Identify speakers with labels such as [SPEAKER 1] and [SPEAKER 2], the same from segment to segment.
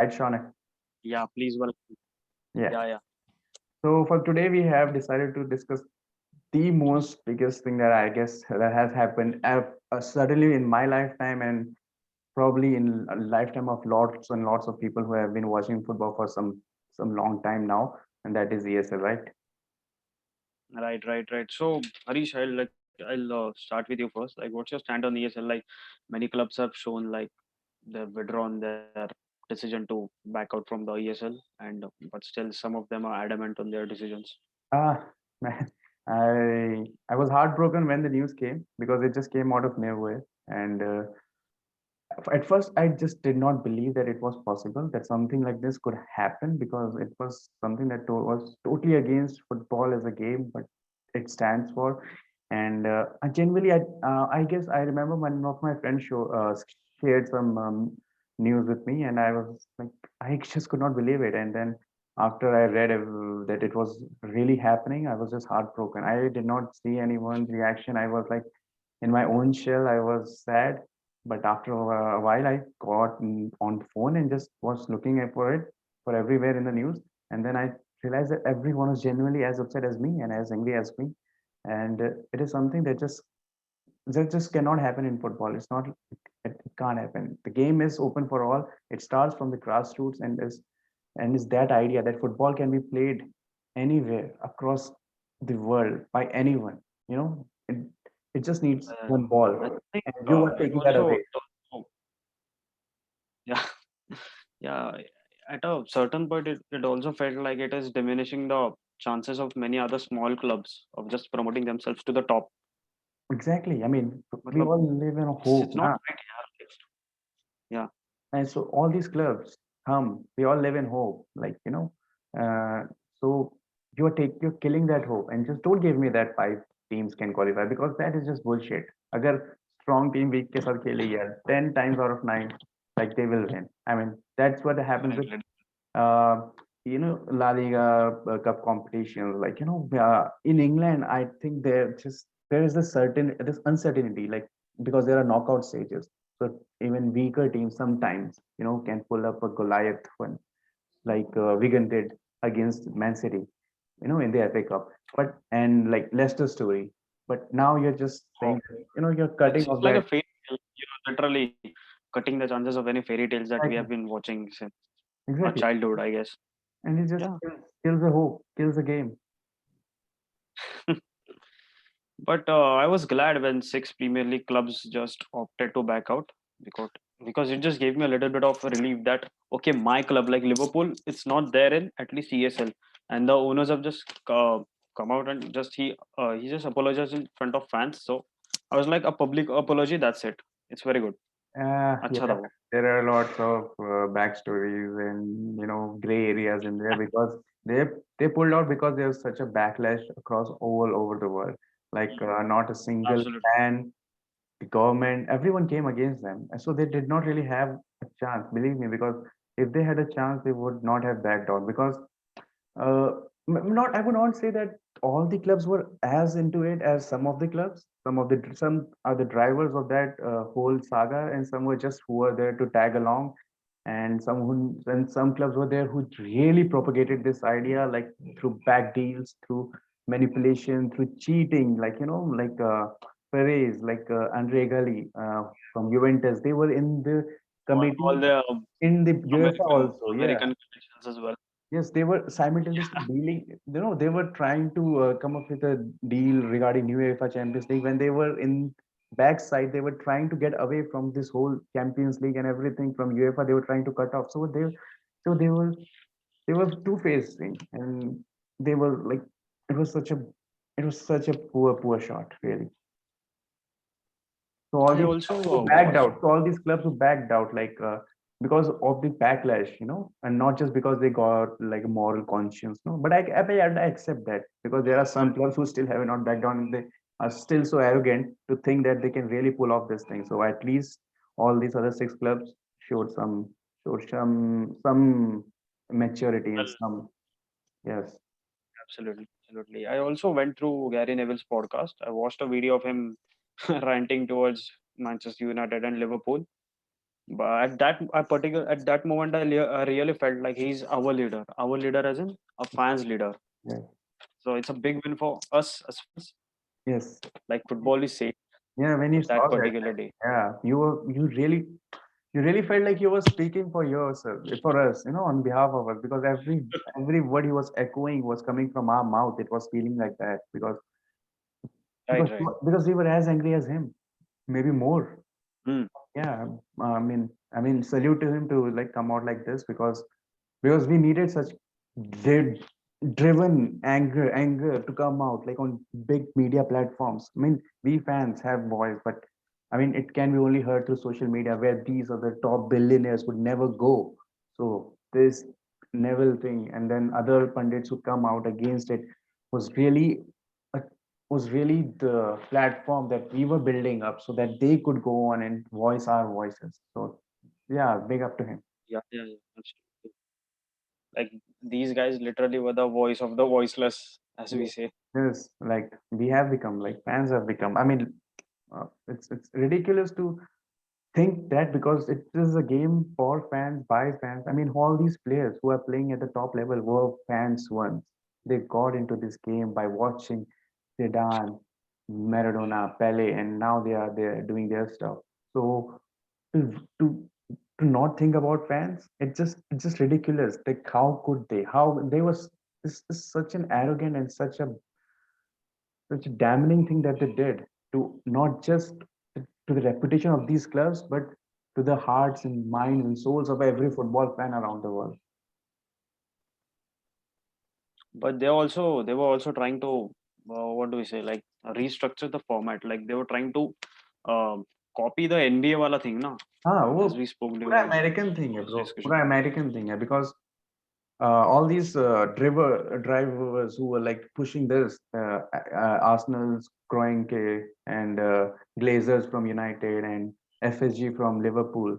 [SPEAKER 1] Right, Shaunak?
[SPEAKER 2] Yeah, please welcome.
[SPEAKER 1] Yeah.
[SPEAKER 2] Yeah, yeah.
[SPEAKER 1] So for today, we have decided to discuss the most biggest thing that I guess that has happened suddenly in my lifetime and probably in a lifetime of lots and lots of people who have been watching football for some long time now, and that is ESL, right?
[SPEAKER 2] Right. So, Harish, I'll start with you first. Like, what's your stand on ESL? Like, many clubs have shown like they've withdrawn their decision to back out from the ESL, and but still some of them are adamant on their decisions.
[SPEAKER 1] Ah, man, I was heartbroken when the news came because it just came out of nowhere, and at first I just did not believe that it was possible that something like this could happen because it was something that was totally against football as a game, but it stands for. And I genuinely, I guess I remember one of my friends shared some news with me, and I was like, I just could not believe it. And then after I read that it was really happening, I was just heartbroken. I did not see anyone's reaction. I was like in my own shell. I was sad, but after a while, I got on the phone and just was looking for it for everywhere in the news. And then I realized that everyone was genuinely as upset as me and as angry as me. And it is something that just cannot happen in football. It can't happen. The game is open for all. It starts from the grassroots and is that idea that football can be played anywhere across the world by anyone. It just needs
[SPEAKER 2] Uh,
[SPEAKER 1] one ball,
[SPEAKER 2] I think
[SPEAKER 1] and you are
[SPEAKER 2] it
[SPEAKER 1] taking that
[SPEAKER 2] also,
[SPEAKER 1] away.
[SPEAKER 2] it also yeah, yeah. At a certain point, it also felt like it is diminishing the chances of many other small clubs of just promoting themselves to the top.
[SPEAKER 1] Exactly. I mean, we
[SPEAKER 2] Matlab,
[SPEAKER 1] all live in a
[SPEAKER 2] it's
[SPEAKER 1] hope
[SPEAKER 2] not
[SPEAKER 1] now,
[SPEAKER 2] right here. Yeah,
[SPEAKER 1] and so all these clubs we all live in hope, uh, so you're killing that hope, and just don't give me that five teams can qualify because that is just bullshit. Agar strong team weak ke sath khele yaar 10 times out of 9, like they will win. I mean, that's what happens with
[SPEAKER 2] definitely.
[SPEAKER 1] uh, La Liga Cup competitions. In England, I think there is a certain this uncertainty, like because there are knockout stages. So even weaker teams sometimes, can pull up a Goliath one, like Wigan did against Man City, in the FA Cup. But and like Leicester story. But now you're just
[SPEAKER 2] Oh,
[SPEAKER 1] saying, you're cutting
[SPEAKER 2] it's
[SPEAKER 1] off
[SPEAKER 2] like a
[SPEAKER 1] that.
[SPEAKER 2] fairy tale, literally cutting the chances of any fairy tales that we have
[SPEAKER 1] Exactly.
[SPEAKER 2] been watching since our
[SPEAKER 1] Exactly.
[SPEAKER 2] childhood, I guess.
[SPEAKER 1] And it just
[SPEAKER 2] Yeah.
[SPEAKER 1] kills the hope, kills the game.
[SPEAKER 2] But I was glad when six Premier League clubs just opted to back out because because it just gave me a little bit of relief that okay, my club like Liverpool, it's not there in at least ESL, and the owners have just come out and just he just apologized in front of fans. So I was like a public apology. That's it. It's very good. अच्छा
[SPEAKER 1] Yeah,
[SPEAKER 2] था वो.
[SPEAKER 1] there are lots of backstories and gray areas in there because they they pulled out because there's such a backlash across all over the world. Like not a single
[SPEAKER 2] Absolutely.
[SPEAKER 1] fan, the government, everyone came against them, and so they did not really have a chance. Believe me, because if they had a chance, they would not have backed out because uh, not I would not say that all the clubs were as into it as some of the clubs. Some are the drivers of that whole saga, and some were just who were there to tag along, and some clubs were there who really propagated this idea, like through back deals, through manipulation, through cheating, like Perez, like Andre Gali from Juventus. They were in the
[SPEAKER 2] All
[SPEAKER 1] committee
[SPEAKER 2] the
[SPEAKER 1] in the UEFA also. Yeah.
[SPEAKER 2] American conditions as well.
[SPEAKER 1] Yes, they were simultaneously dealing, they were trying to come up with a deal regarding new UEFA Champions League. When they were in backside, they were trying to get away from this whole Champions League and everything from UEFA. They were trying to cut off. So they were two-facing, and they were like, it was such a, it was such a poor shot, really. So all
[SPEAKER 2] I
[SPEAKER 1] these
[SPEAKER 2] also
[SPEAKER 1] clubs who backed
[SPEAKER 2] watched.
[SPEAKER 1] out. So all these clubs who backed out, because of the backlash, and not just because they got like a moral conscience, no. But I accept that because there are some clubs who still have not backed down, and they are still so arrogant to think that they can really pull off this thing. So at least all these other six clubs showed some maturity and
[SPEAKER 2] Well,
[SPEAKER 1] some, yes.
[SPEAKER 2] absolutely. I also went through Gary Neville's podcast. I watched a video of him ranting towards Manchester United and Liverpool. But at that moment, I really felt like he's our leader as in a fans leader.
[SPEAKER 1] Yeah.
[SPEAKER 2] So it's a big win for us as fans.
[SPEAKER 1] Yes.
[SPEAKER 2] Like football is safe
[SPEAKER 1] Yeah, when you
[SPEAKER 2] that
[SPEAKER 1] saw that,
[SPEAKER 2] particular day.
[SPEAKER 1] yeah, you really felt like you were speaking for yourself, for us, on behalf of us, because every word he was echoing was coming from our mouth. It was feeling like that
[SPEAKER 2] Right, right.
[SPEAKER 1] because we were as angry as him, maybe more.
[SPEAKER 2] Hmm.
[SPEAKER 1] Yeah, salute to him to like come out like this because we needed such dri- driven anger to come out like on big media platforms. I mean, we fans have voice, but I mean, it can be only heard through social media where these are the top billionaires would never go. So this Neville thing, and then other pundits who come out against it was really a was really the platform that we were building up so that they could go on and voice our voices. So yeah, big up to him.
[SPEAKER 2] Yeah, yeah, yeah. Absolutely. Like these guys literally were the voice of the voiceless, as we
[SPEAKER 1] Yes,
[SPEAKER 2] say.
[SPEAKER 1] yes, like we have become, like fans have become. I mean, it's ridiculous to think that because it is a game for fans by fans. I mean, all these players who are playing at the top level were fans once. They got into this game by watching Zidane, Maradona, Pele, and now they are there doing their stuff. So to to to not think about fans, it's just ridiculous. Like how could they? How they was this is such an arrogant and such a damning thing that they did to not just to the reputation of these clubs, but to the hearts and minds and souls of every football fan around the world.
[SPEAKER 2] But they were also trying to what do we say, like restructure the format. Like they were trying to um, copy the NBA wala thing, na,
[SPEAKER 1] Ah,
[SPEAKER 2] as
[SPEAKER 1] वो
[SPEAKER 2] we spoke
[SPEAKER 1] पूरा
[SPEAKER 2] during
[SPEAKER 1] American thing है,
[SPEAKER 2] this
[SPEAKER 1] bro.
[SPEAKER 2] discussion.
[SPEAKER 1] पूरा American thing है because all these drivers who were like pushing this, Arsenal's Kroenke and Glazers from United and FSG from Liverpool.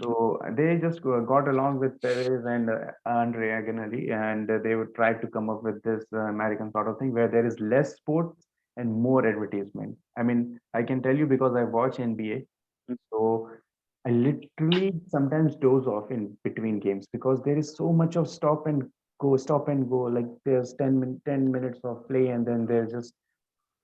[SPEAKER 1] So they just got along with Perez and Andre Aguinaldo, and they would try to come up with this American sort of thing where there is less sport and more advertisement. I mean, I can tell you because I watch NBA, so I literally sometimes doze off in between games because there is so much of stop and go. Like there's 10 minutes of play, and then there's just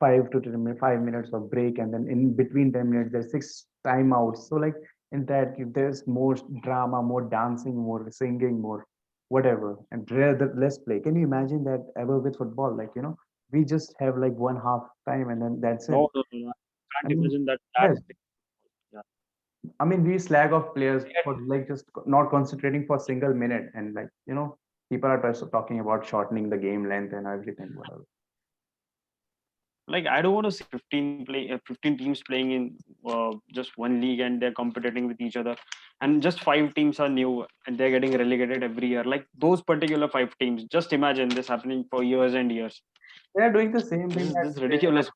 [SPEAKER 1] 5 minutes of break, and then in between 10 minutes there's six timeouts. So like in that there's more drama, more dancing, more singing, more whatever, and rather less play. Can you imagine that ever with football? Like we just have like one half time, and then that's it.
[SPEAKER 2] No, no, no, no. I
[SPEAKER 1] I
[SPEAKER 2] can't
[SPEAKER 1] mean,
[SPEAKER 2] imagine that.
[SPEAKER 1] yes,
[SPEAKER 2] Yeah.
[SPEAKER 1] I mean we slag off players
[SPEAKER 2] Yeah.
[SPEAKER 1] for like just not concentrating for a single minute, and like people are also talking about shortening the game length and everything, whatever.
[SPEAKER 2] Like I don't want to see 15 teams playing in just one league and they're competing with each other, and just five teams are new and they're getting relegated every year. Like those particular five teams. Just imagine this happening for years and years.
[SPEAKER 1] They are doing the same thing
[SPEAKER 2] This
[SPEAKER 1] that
[SPEAKER 2] is ridiculous.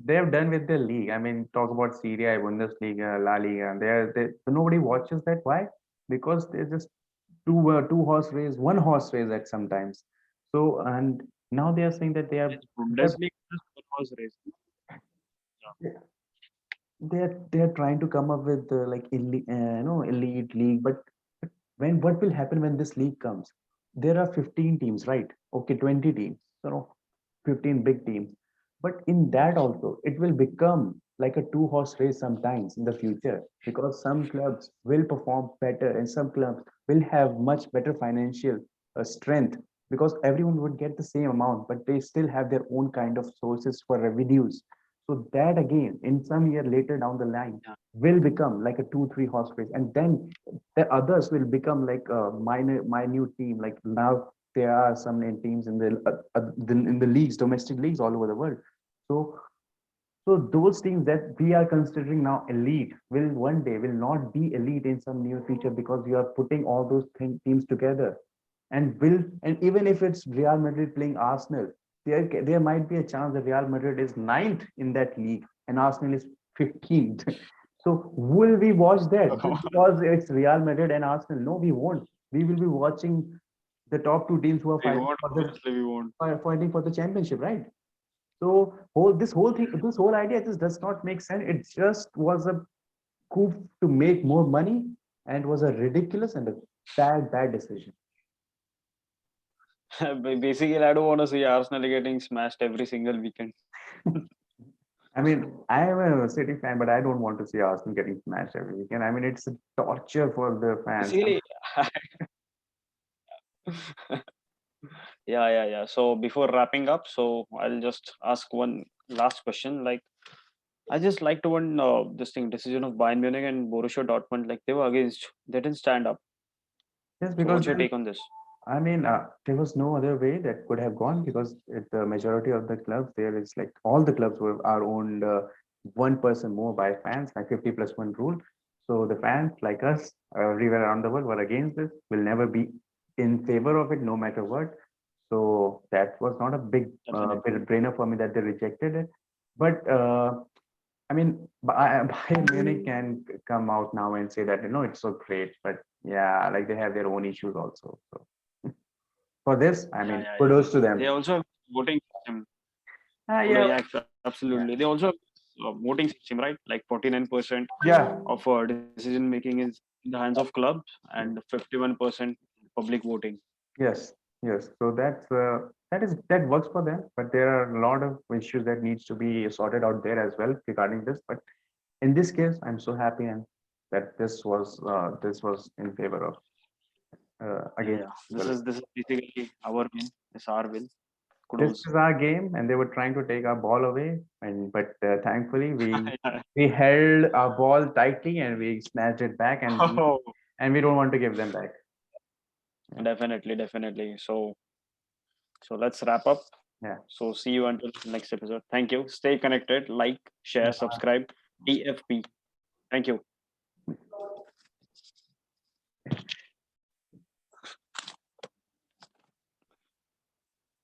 [SPEAKER 1] they've done with their league. I mean, talk about Serie A, Bundesliga, La Liga. Nobody watches that. Why? Because they're just two horse race, one horse race at sometimes. So and now they are saying that
[SPEAKER 2] Yes, Bundesliga is one horse race. Yeah.
[SPEAKER 1] they're trying to come up with like elite league. But when what will happen when this league comes? There are 15 teams, right? Okay, 20 teams. So no, 15 big teams. But in that also, it will become like a two-horse race sometimes in the future because some clubs will perform better and some clubs will have much better financial strength because everyone would get the same amount, but they still have their own kind of sources for revenues. So that again, in some year later down the line,
[SPEAKER 2] Yeah.
[SPEAKER 1] will become like a two, three horse race, and then the others will become like a minute team. Like now there are some teams in the leagues, domestic leagues all over the world. So those teams that we are considering now elite will one day will not be elite in some near future because you are putting all those teams together and even if it's Real Madrid playing Arsenal, there might be a chance that Real Madrid is ninth in that league and Arsenal is 15th. So will we watch that just because it's Real Madrid and Arsenal? No, we won't. We will be watching the top two teams who are
[SPEAKER 2] We won't. Obviously, we won't.
[SPEAKER 1] fighting for the championship, right? So this whole idea just does not make sense. It just was a coup to make more money and it was a ridiculous and a bad decision.
[SPEAKER 2] Basically, I don't want to see Arsenal getting smashed every single weekend.
[SPEAKER 1] I mean, I am a City fan, but I don't want to see Arsenal getting smashed every weekend. I mean, it's a torture for the fans.
[SPEAKER 2] Basically, yeah. So before wrapping up, so I'll just ask one last question. Like, I just like to one this thing decision of Bayern Munich and Borussia Dortmund. Like they were against, they didn't stand up.
[SPEAKER 1] Yes,
[SPEAKER 2] So
[SPEAKER 1] because
[SPEAKER 2] what's your take on this?
[SPEAKER 1] I mean, there was no other way that could have gone because the majority of the clubs there is like all the clubs were are owned 1% more by fans, like 50+1 rule. So the fans like us everywhere around the world were against this. Will never be in favor of it, no matter what. So that was not a big
[SPEAKER 2] Definitely.
[SPEAKER 1] brainer for me that they rejected it. But I mean, Bayern Munich can come out now and say that it's so great, but yeah, like they have their own issues also. So for this, I mean,
[SPEAKER 2] Yeah.
[SPEAKER 1] kudos to
[SPEAKER 2] They
[SPEAKER 1] them.
[SPEAKER 2] also have voting system.
[SPEAKER 1] Yeah,
[SPEAKER 2] Yeah,
[SPEAKER 1] yeah,
[SPEAKER 2] absolutely. They also have voting system, right? Like 49%
[SPEAKER 1] yeah,
[SPEAKER 2] of decision making is in the hands of clubs and 51% public voting.
[SPEAKER 1] yes, yes. So that works for them, but there are a lot of issues that needs to be sorted out there as well regarding this. But in this case, I'm so happy and that this was in favor of against
[SPEAKER 2] Yeah.
[SPEAKER 1] well.
[SPEAKER 2] This is basically our win. It's our win.
[SPEAKER 1] This
[SPEAKER 2] Kudos.
[SPEAKER 1] is our game, and they were trying to take our ball away, and but thankfully we held our ball tightly and we snatched it back,
[SPEAKER 2] Oh,
[SPEAKER 1] and we don't want to give them back. Yeah,
[SPEAKER 2] definitely. So let's wrap up.
[SPEAKER 1] yeah.
[SPEAKER 2] So see you until next episode. Thank you. Stay connected. Like, share, subscribe. DFP. Thank you.